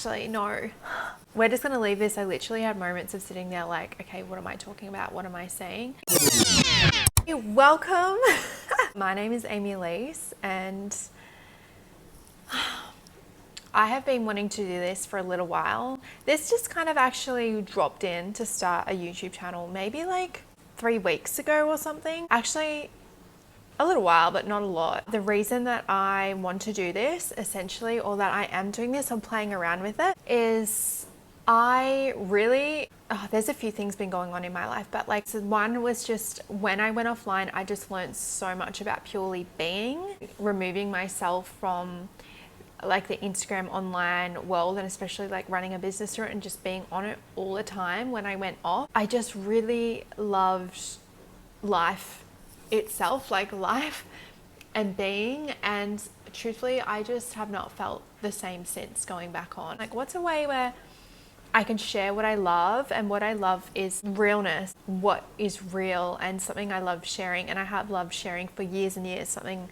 Actually, no. We're just going to leave this. I literally had moments of sitting there like, okay, what am I talking about? What am I saying? Hey, welcome. My name is Amy Elise, and I have been wanting to do this for a little while. This just kind of actually dropped in to start a YouTube channel maybe like 3 weeks ago or something. Actually, a little while, but not a lot. The reason that I want to do this, essentially, or that I am doing this, I'm playing around with it, is I really, there's a few things been going on in my life, but like, so one was just when I went offline, I just learned so much about purely being, removing myself from like the Instagram online world, and especially like running a business through it and just being on it all the time. When I went off, I just really loved life itself, like life and being, and truthfully I just have not felt the same since going back on. Like, what's a way where I can share what I love, and what I love is realness, what is real, and something I love sharing, and I have loved sharing for years and years. Something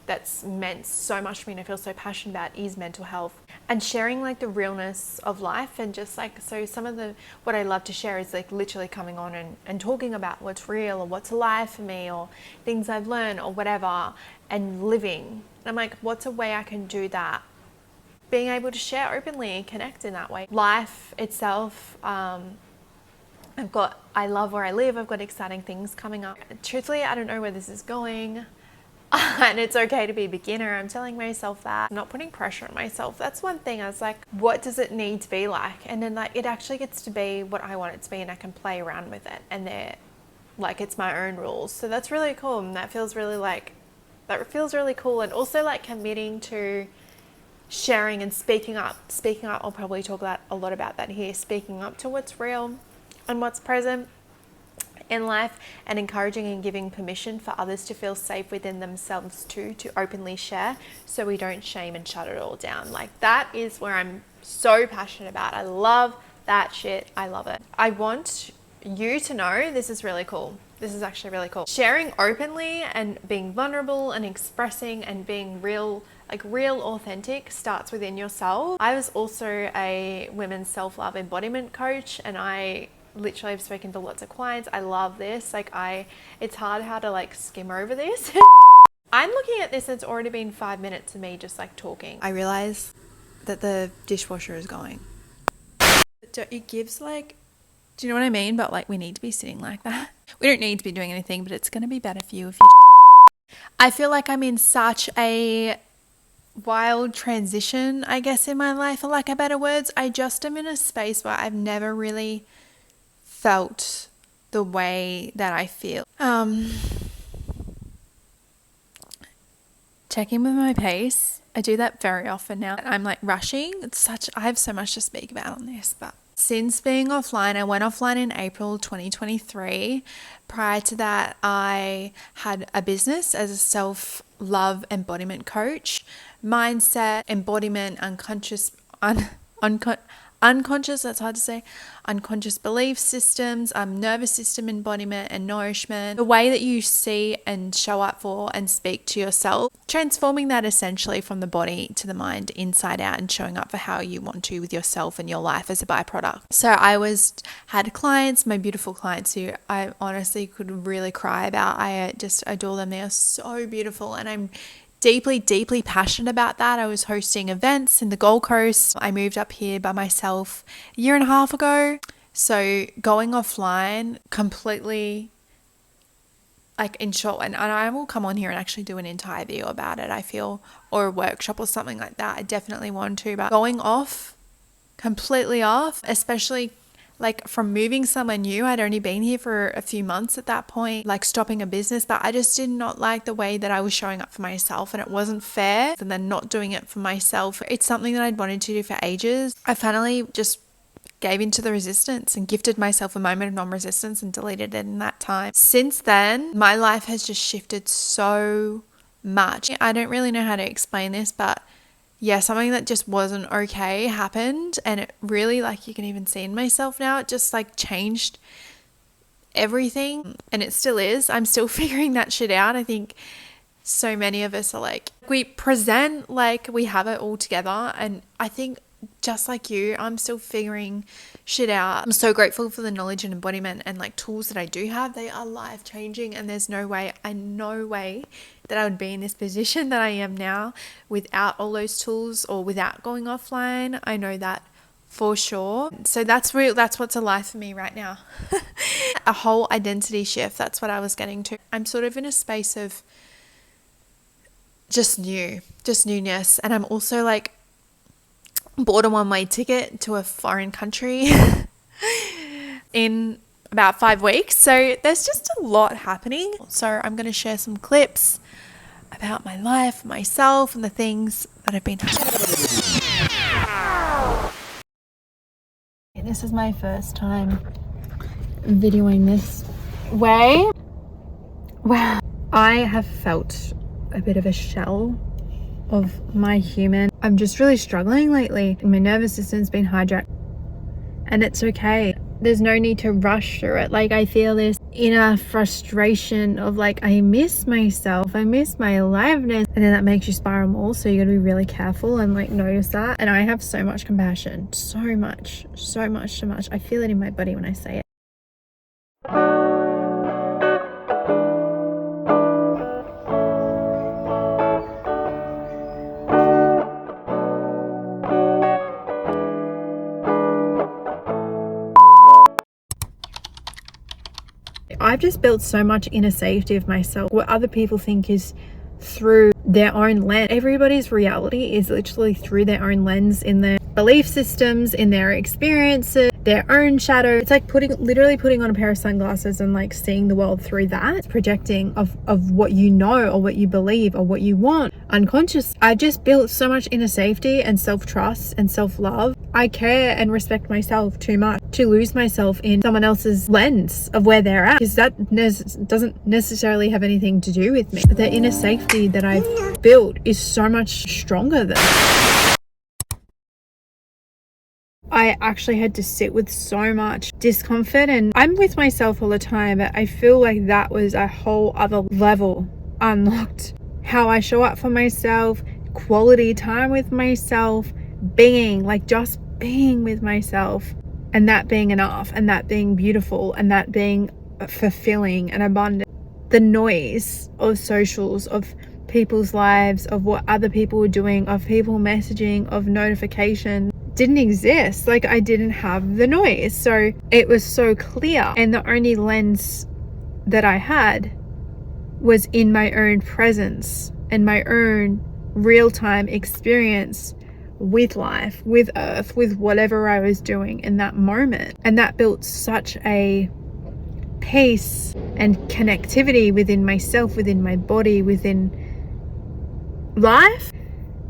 that's meant so much to me and I feel so passionate about is mental health, and sharing like the realness of life. And just like, so some of what I love to share is like literally coming on and talking about what's real, or what's alive for me, or things I've learned, or whatever, and living. And I'm like, what's a way I can do that? Being able to share openly and connect in that way. Life itself, I love where I live. I've got exciting things coming up. Truthfully, I don't know where this is going. And it's okay to be a beginner. I'm telling myself that. I'm not putting pressure on myself. That's one thing. I was like, what does it need to be like? And then like, it actually gets to be what I want it to be, and I can play around with it. And like, it's my own rules. So that's really cool. And that feels really cool. And also like committing to sharing and speaking up. I'll probably talk a lot about that here. Speaking up to what's real and what's present in life, and encouraging and giving permission for others to feel safe within themselves too, to openly share, so we don't shame and shut it all down. Like, that is where I'm so passionate about. I love that shit. I love it. I want you to know this is really cool. This is actually really cool. Sharing openly and being vulnerable and expressing and being real, like real authentic, starts within yourself. I was also a women's self-love embodiment coach, and I literally have spoken to lots of clients. I love this. Like, it's hard how to like skim over this. I'm looking at this, it's already been 5 minutes of me just like talking. I realize that the dishwasher is going. It gives like, do you know what I mean? But like, we need to be sitting like that. We don't need to be doing anything, but it's going to be better for you if you. I feel like I'm in such a wild transition, I guess, in my life, for lack of better words. I just am in a space where I've never really felt the way that I feel. Checking with my pace. I do that very often now. I'm like rushing. I have so much to speak about on this, but since being offline, I went offline in April 2023. Prior to that, I had a business as a self-love embodiment coach, mindset, embodiment, unconscious, that's hard to say, unconscious belief systems, nervous system embodiment and nourishment, the way that you see and show up for and speak to yourself, transforming that essentially from the body to the mind, inside out, and showing up for how you want to with yourself and your life as a byproduct. So I had clients, my beautiful clients, who I honestly could really cry about. I just adore them. They are so beautiful, and I'm deeply, deeply passionate about that. I was hosting events in the Gold Coast. I moved up here by myself a year and a half ago. So going offline completely, like, in short, and I will come on here and actually do an entire video about it, I feel, or a workshop or something like that. I definitely want to, but going off, completely off, especially like from moving somewhere new. I'd only been here for a few months at that point, like stopping a business, but I just did not like the way that I was showing up for myself, and it wasn't fair. And then not doing it for myself, it's something that I'd wanted to do for ages. I finally just gave into the resistance and gifted myself a moment of non-resistance and deleted it in that time. Since then, my life has just shifted so much. I don't really know how to explain this, but yeah, something that just wasn't okay happened, and it really, like, you can even see in myself now, it just like changed everything, and it still is. I'm still figuring that shit out. I think so many of us are like, we present like we have it all together, and I think just like you, I'm still figuring shit out. I'm so grateful for the knowledge and embodiment and like tools that I do have. They are life changing, and there's no way that I would be in this position that I am now without all those tools or without going offline. I know that for sure. So that's what's alive for me right now. A whole identity shift. That's what I was getting to. I'm sort of in a space of just newness. And I'm also like bought a one-way ticket to a foreign country in about 5 weeks. So there's just a lot happening. So I'm going to share some clips about my life, myself, and the things that have been happening. This is my first time videoing this way. Wow. I have felt a bit of a shell of my human. I'm just really struggling lately. My nervous system's been hijacked, and it's okay. There's no need to rush through it. Like, I feel this inner frustration of like, I miss myself, I miss my aliveness, and then that makes you spiral more. So you got to be really careful and like notice that. And I have so much compassion, so much. I feel it in my body when I say it. I've just built so much inner safety of myself. What other people think is through their own lens. Everybody's reality is literally through their own lens, in their belief systems, in their experiences, their own shadow. It's like literally putting on a pair of sunglasses and like seeing the world through that. It's projecting of what you know or what you believe or what you want unconscious. I've just built so much inner safety and self-trust and self-love. I care and respect myself too much to lose myself in someone else's lens of where they're at, because that doesn't necessarily have anything to do with me. But the inner safety that I've built is so much stronger than I actually had to sit with so much discomfort, and I'm with myself all the time, but I feel like that was a whole other level unlocked. How I show up for myself, quality time with myself, just being with myself, and that being enough, and that being beautiful, and that being fulfilling and abundant. The noise of socials, of people's lives, of what other people were doing, of people messaging, of notification didn't exist. Like, I didn't have the noise, so it was so clear, and the only lens that I had was in my own presence and my own real-time experience with life, with earth, with whatever I was doing in that moment. And that built such a peace and connectivity within myself, within my body, within life.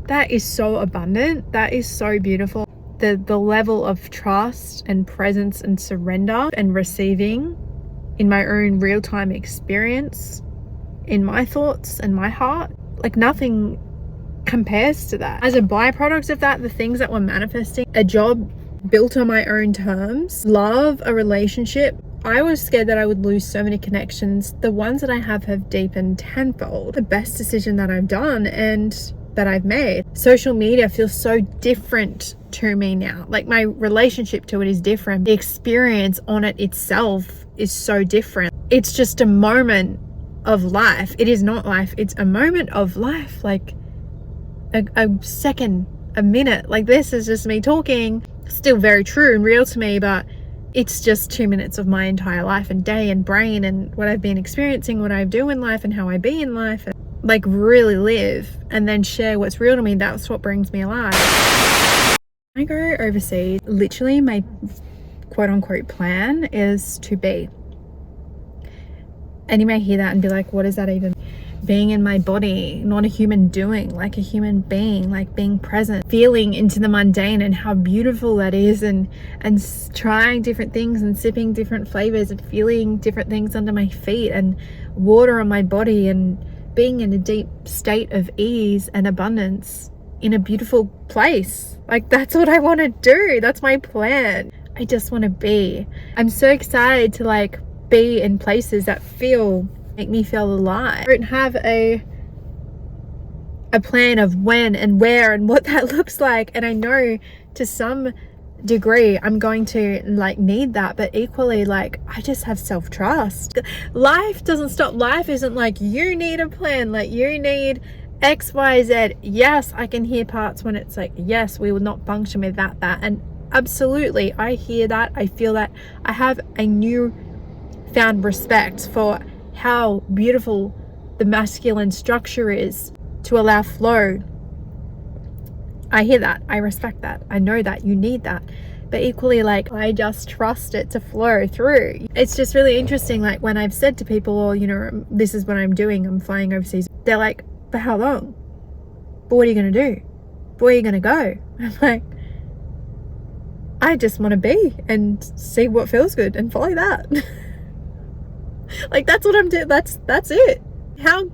That is so abundant. That is so beautiful. The level of trust and presence and surrender and receiving in my own real-time experience, in my thoughts and my heart, like nothing compares to that. As a byproduct of that, the things that were manifesting, a job built on my own terms, love, a relationship. I was scared that I would lose so many connections. The ones that I have deepened tenfold. The best decision that I've done and that I've made. Social media feels so different to me now. Like, my relationship to it is different. The experience on it itself is so different. It's just a moment of life. It is not life. It's a moment of life. Like a second, a minute. Like, this is just me talking. Still very true and real to me, but it's just 2 minutes of my entire life and day and brain and what I've been experiencing, what I do in life and how I be in life. And like, really live and then share what's real to me. That's what brings me alive. When I go overseas, literally my quote unquote plan is to be. And you may hear that and be like, what does that even mean? Being in my body, not a human doing, like a human being, like being present, feeling into the mundane and how beautiful that is, and trying different things and sipping different flavors and feeling different things under my feet and water on my body, and being in a deep state of ease and abundance in a beautiful place. Like, that's what I want to do. That's my plan. I just want to be. I'm so excited to like be in places that make me feel alive. I don't have a plan of when and where and what that looks like, and I know to some degree I'm going to like need that, but equally like I just have self-trust. Life doesn't stop. Life isn't like you need a plan, like you need XYZ. Yes, I can hear parts when it's like, yes, we will not function without that, and absolutely I hear that, I feel that. I have a new found respect for how beautiful the masculine structure is to allow flow. I hear that, I respect that, I know that you need that, but equally like I just trust it to flow through. It's just really interesting, like when I've said to people, well, you know, this is what I'm doing, I'm flying overseas, they're like, for how long? But what are you gonna do? Where are you gonna go? I'm like, I just want to be and see what feels good and follow that. Like that's what I'm doing. That's it. How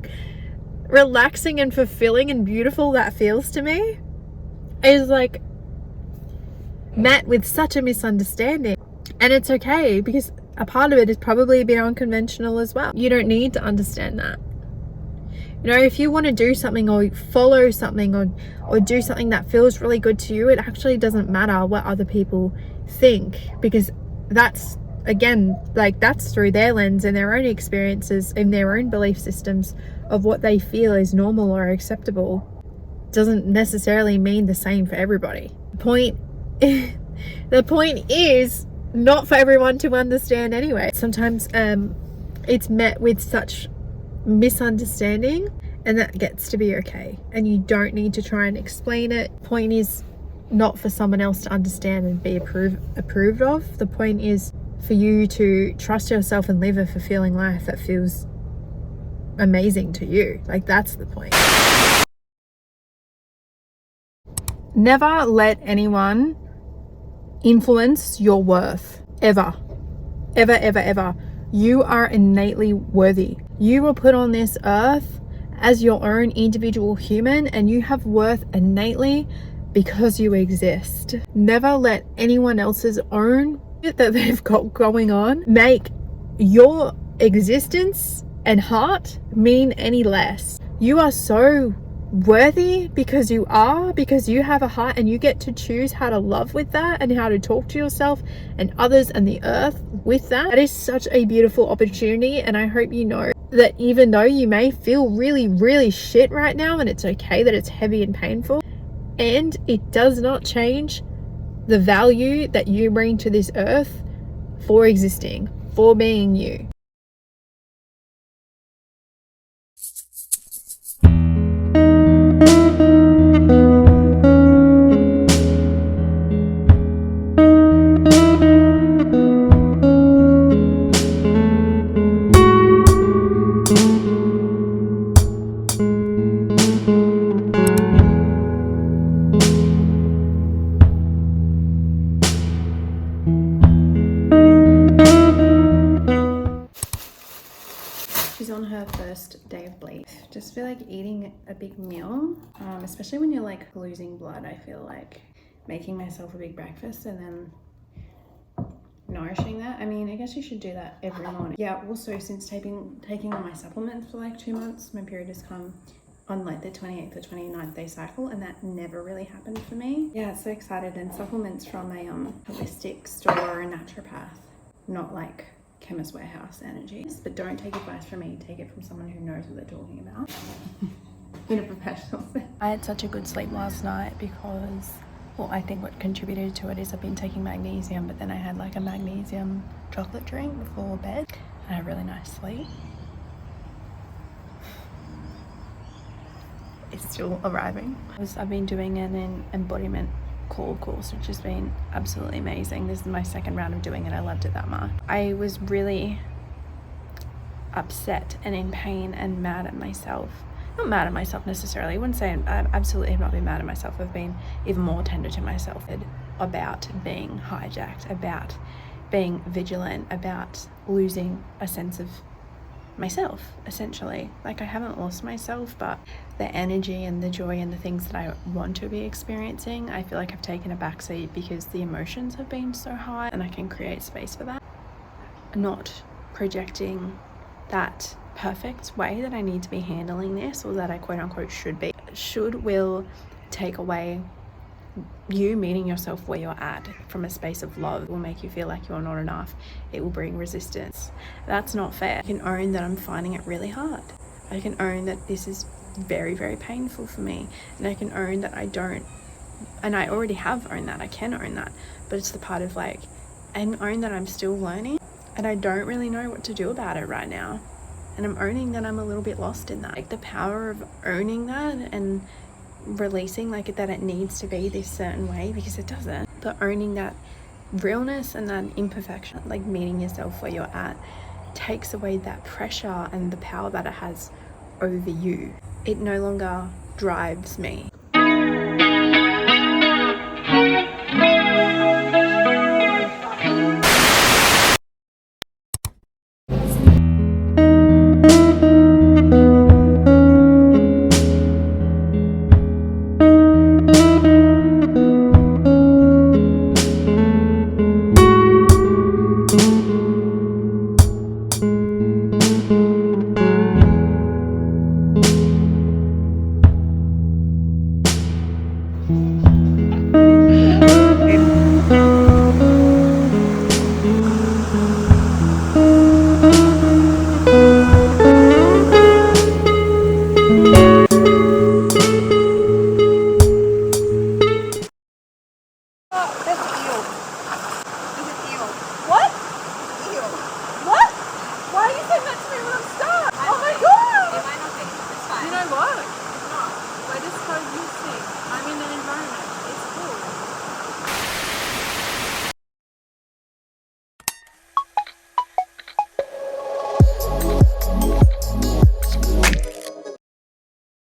relaxing and fulfilling and beautiful that feels to me is like met with such a misunderstanding. And it's okay, because a part of it is probably a bit unconventional as well. You don't need to understand that. You know, if you want to do something or follow something or do something that feels really good to you, it actually doesn't matter what other people think, because that's, again, like that's through their lens and their own experiences and their own belief systems of what they feel is normal or acceptable. Doesn't necessarily mean the same for everybody. The point is not for everyone to understand anyway. Sometimes it's met with such misunderstanding, and that gets to be okay, and you don't need to try and explain it. The point is not for someone else to understand and be approved of. The point is for you to trust yourself and live a fulfilling life that feels amazing to you. Like that's the point. Never let anyone influence your worth, ever. You are innately worthy. You were put on this earth as your own individual human, and you have worth innately because you exist. Never let anyone else's own shit that they've got going on make your existence and heart mean any less. You are so worthy because you have a heart, and you get to choose how to love with that and how to talk to yourself and others and the earth with that. That is such a beautiful opportunity, and I hope you know that even though you may feel really, really shit right now, and it's okay that it's heavy and painful, and it does not change the value that you bring to this earth for existing, for being you. She's on her first day of bleed. Just feel like eating a big meal, especially when you're like losing blood. I feel like making myself a big breakfast and then nourishing that. I mean, I guess you should do that every morning. Yeah, also since taking all my supplements for like 2 months, my period has come on like the 28th or 29th day cycle, and that never really happened for me. Yeah, so excited. And supplements from a holistic store or a naturopath, not like Chemist Warehouse energies. But don't take advice from me, take it from someone who knows what they're talking about in a professional sense. I had such a good sleep last night because, well, I think what contributed to it is I've been taking magnesium, but then I had like a magnesium chocolate drink before bed and I had a really nice sleep. It's still arriving. I've been doing an embodiment core course, which has been absolutely amazing. This is my second round of doing it. I loved it that much. I was really upset and in pain and mad at myself. Not mad at myself necessarily. I wouldn't say I absolutely have not been mad at myself. I've been even more tender to myself about being hijacked, about being vigilant, about losing a sense of myself, essentially. Like, I haven't lost myself, but the energy and the joy and the things that I want to be experiencing, I feel like I've taken a backseat because the emotions have been so high, and I can create space for that. Not projecting that perfect way that I need to be handling this, or that I quote unquote should be. Will take away you meeting yourself where you're at from a space of love will make you feel like you're not enough. It will bring resistance. That's not fair. I can own that I'm finding it really hard. I can own that this is very, very painful for me. And I can own that I don't, and I already have owned that. I can own that. But it's the part of like, and own that I'm still learning and I don't really know what to do about it right now. And I'm owning that I'm a little bit lost in that. Like the power of owning that and releasing like that it needs to be this certain way, because it doesn't. But owning that realness and that imperfection, like meeting yourself where you're at, takes away that pressure and the power that it has over you. It no longer drives me. What? What? Why are you saying that to me when I'm stuck?